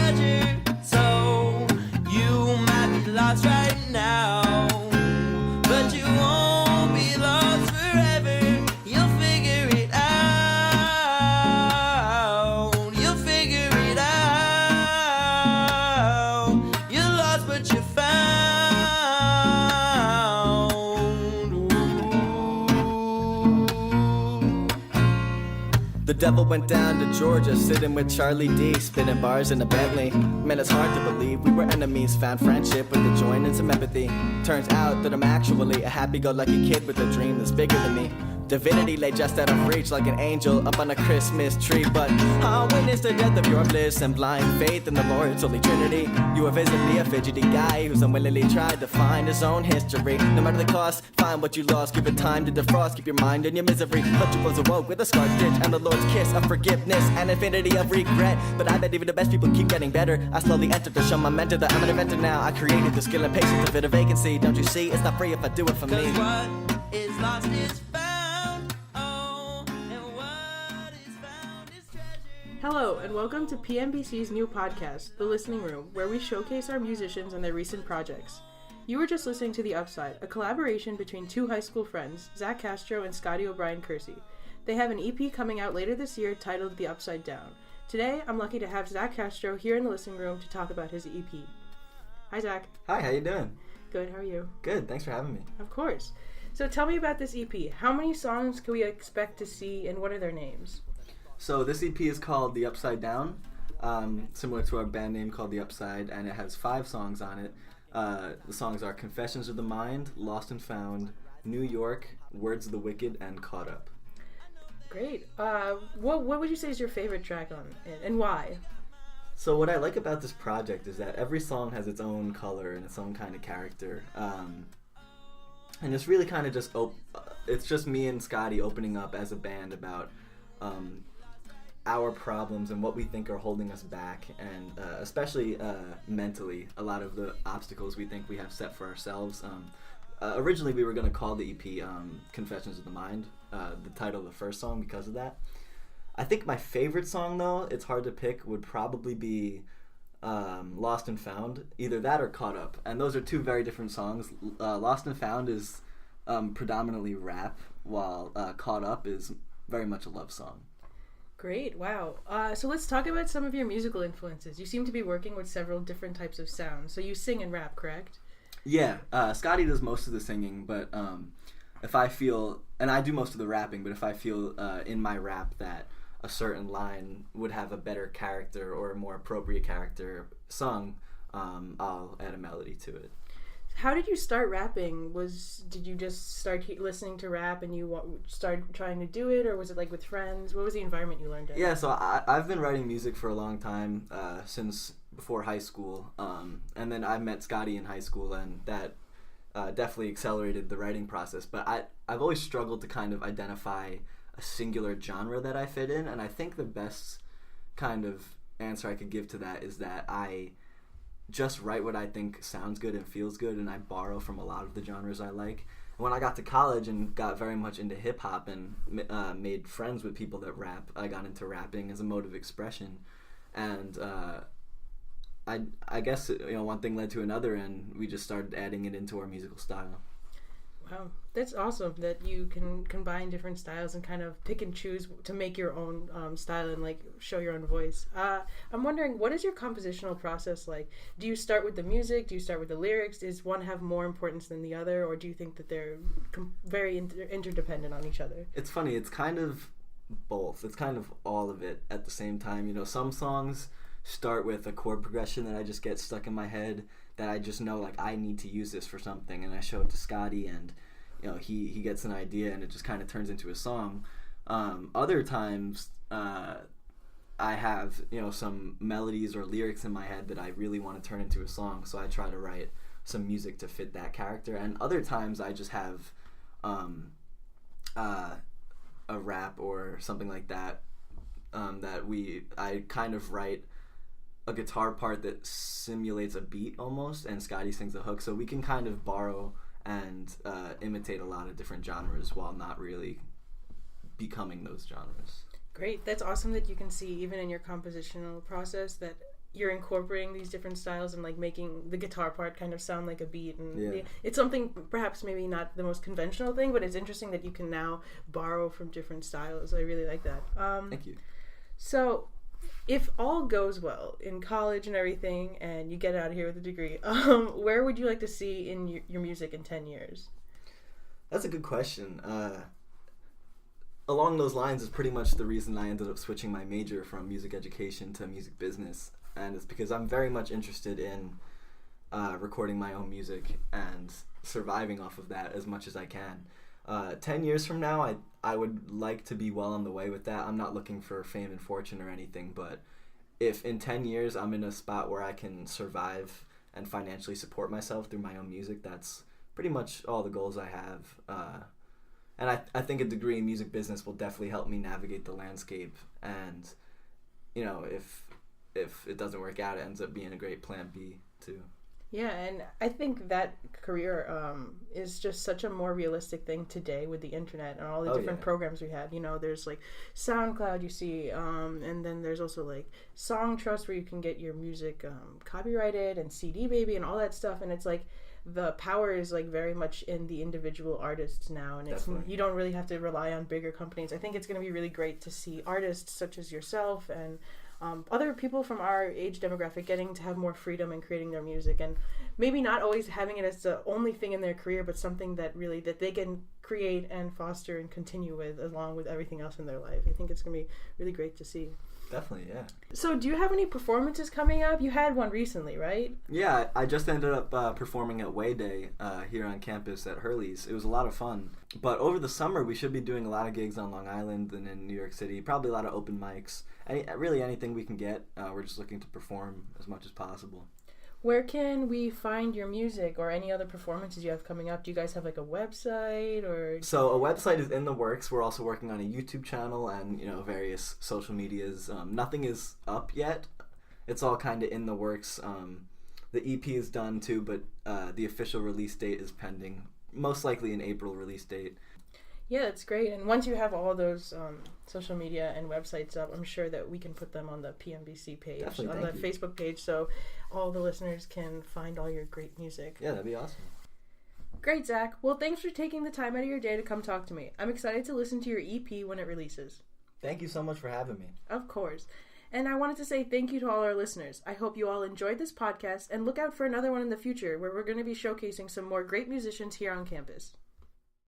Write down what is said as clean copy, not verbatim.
treasure. So you might be lost right now, but you won't be lost forever. You'll figure it out. You'll figure it out. You're lost, but you're found. Ooh. The devil went down to Georgia, sitting with Charlie D, spinning bars in a Bentley. Man, it's hard to believe we were enemies, found friendship with a joint and some empathy. Turns out that I'm actually a happy-go-lucky kid with a dream that's bigger than me. Divinity lay just out of reach like an angel up on a Christmas tree. But I'll witness the death of your bliss and blind faith in the Lord's holy trinity. You are visibly a fidgety guy who's unwillingly tried to find his own history. No matter the cost, find what you lost, give it time to defrost. Keep your mind in your misery, but you was awoke with a scarred stitch and the Lord's kiss of forgiveness and infinity of regret. But I bet even the best people keep getting better. I slowly entered to show my mentor that I'm an inventor now. I created the skill and patience to fit a vacancy. Don't you see, it's not free if I do it for me. 'Cause what is lost is found. Oh, and what is found is treasure. Hello, and welcome to PMBC's new podcast, The Listening Room, where we showcase our musicians and their recent projects. You were just listening to The Upside, a collaboration between two high school friends, Zach Castro and Scotty O'Brien Kersey. They have an EP coming out later this year titled The Upside Down. Today, I'm lucky to have Zach Castro here in the listening room to talk about his EP. Hi, Zach. Hi, how you doing? Good, how are you? Good, thanks for having me. Of course. So tell me about this EP. How many songs can we expect to see, and what are their names? So this EP is called The Upside Down, similar to our band name called The Upside, and it has 5 songs on it. The songs are Confessions of the Mind, Lost and Found, New York, Words of the Wicked, and Caught Up. Great. What would you say is your favorite track on it, and why? So what I like about this project is that every song has its own color and its own kind of character. And it's really kind of just, it's just me and Scotty opening up as a band about our problems and what we think are holding us back, and especially mentally, a lot of the obstacles we think we have set for ourselves. Originally we were going to call the EP Confessions of the Mind, the title of the first song, because of that. I think my favorite song, though, it's hard to pick, would probably be Lost and Found, either that or Caught Up, and those are two very different songs. Lost and Found is predominantly rap, while Caught Up is very much a love song. Great, wow. So let's talk about some of your musical influences. You seem to be working with several different types of sounds. So you sing and rap, correct? Yeah, Scotty does most of the singing, but if I feel, and I do most of the rapping, but if I feel in my rap that a certain line would have a better character or a more appropriate character sung, I'll add a melody to it. How did you start rapping? Did you just start listening to rap and you started trying to do it, or was it like with friends? What was the environment you learned in? Yeah, so I've been writing music for a long time, since before high school, and then I met Scotty in high school, and that definitely accelerated the writing process. But I've always struggled to kind of identify a singular genre that I fit in, and I think the best kind of answer I could give to that is that I just write what I think sounds good and feels good, and I borrow from a lot of the genres I like. And when I got to college and got very much into hip-hop and made friends with people that rap, I got into rapping as a mode of expression, and I guess one thing led to another, and we just started adding it into our musical style. Wow, that's awesome that you can combine different styles and kind of pick and choose to make your own style and like show your own voice. I'm wondering, what is your compositional process like? Do you start with the music? Do you start with the lyrics? Does one have more importance than the other, or do you think that they're very interdependent on each other? It's funny, it's kind of both. It's kind of all of it at the same time. Some songs start with a chord progression that I just get stuck in my head, that I just know, like, I need to use this for something, and I show it to Scotty, and he gets an idea, and it just kind of turns into a song. Other times I have some melodies or lyrics in my head that I really want to turn into a song, so I try to write some music to fit that character. And other times I just have a rap or something like that, I kind of write a guitar part that simulates a beat almost, and Scotty sings the hook, so we can kind of borrow and imitate a lot of different genres while not really becoming those genres. Great. That's awesome that you can see, even in your compositional process, that you're incorporating these different styles and like making the guitar part kind of sound like a beat, and Yeah. it's something perhaps maybe not the most conventional thing, but it's interesting that you can now borrow from different styles. I really like that. Thank you. So if all goes well in college and everything and you get out of here with a degree, where would you like to see in your music in 10 years? That's a good question. Along those lines is pretty much the reason I ended up switching my major from music education to music business, and it's because I'm very much interested in recording my own music and surviving off of that as much as I can. 10 years from now, I would like to be well on the way with that. I'm not looking for fame and fortune or anything, but if in 10 years I'm in a spot where I can survive and financially support myself through my own music, that's pretty much all the goals I have. And I think a degree in music business will definitely help me navigate the landscape. And, you know, if it doesn't work out, it ends up being a great plan B, too. Yeah, and I think that career is just such a more realistic thing today with the internet and all the different programs we have. You know, there's like SoundCloud you see, and then there's also like Song Trust where you can get your music copyrighted, and CD Baby and all that stuff. And it's like the power is like very much in the individual artists now, and you don't really have to rely on bigger companies. I think it's going to be really great to see artists such as yourself and other people from our age demographic getting to have more freedom in creating their music, and maybe not always having it as the only thing in their career, but something that they can create and foster and continue with along with everything else in their life. I think it's going to be really great to see. Definitely, yeah. So do you have any performances coming up? You had one recently, right? Yeah, I just ended up performing at Way Day here on campus at Hurley's. It was a lot of fun. But over the summer, we should be doing a lot of gigs on Long Island and in New York City. Probably a lot of open mics. Really anything we can get. We're just looking to perform as much as possible. Where can we find your music or any other performances you have coming up? Do you guys have like a website or? So a website is in the works. We're also working on a YouTube channel and, you know, various social medias. Nothing is up yet. It's all kind of in the works. The EP is done too, but the official release date is pending. Most likely an April release date. Yeah, that's great. And once you have all those social media and websites up, I'm sure that we can put them on the PMBC page, on the Facebook page, so all the listeners can find all your great music. Yeah, that'd be awesome. Great, Zach. Well, thanks for taking the time out of your day to come talk to me. I'm excited to listen to your EP when it releases. Thank you so much for having me. Of course. And I wanted to say thank you to all our listeners. I hope you all enjoyed this podcast, and look out for another one in the future where we're going to be showcasing some more great musicians here on campus.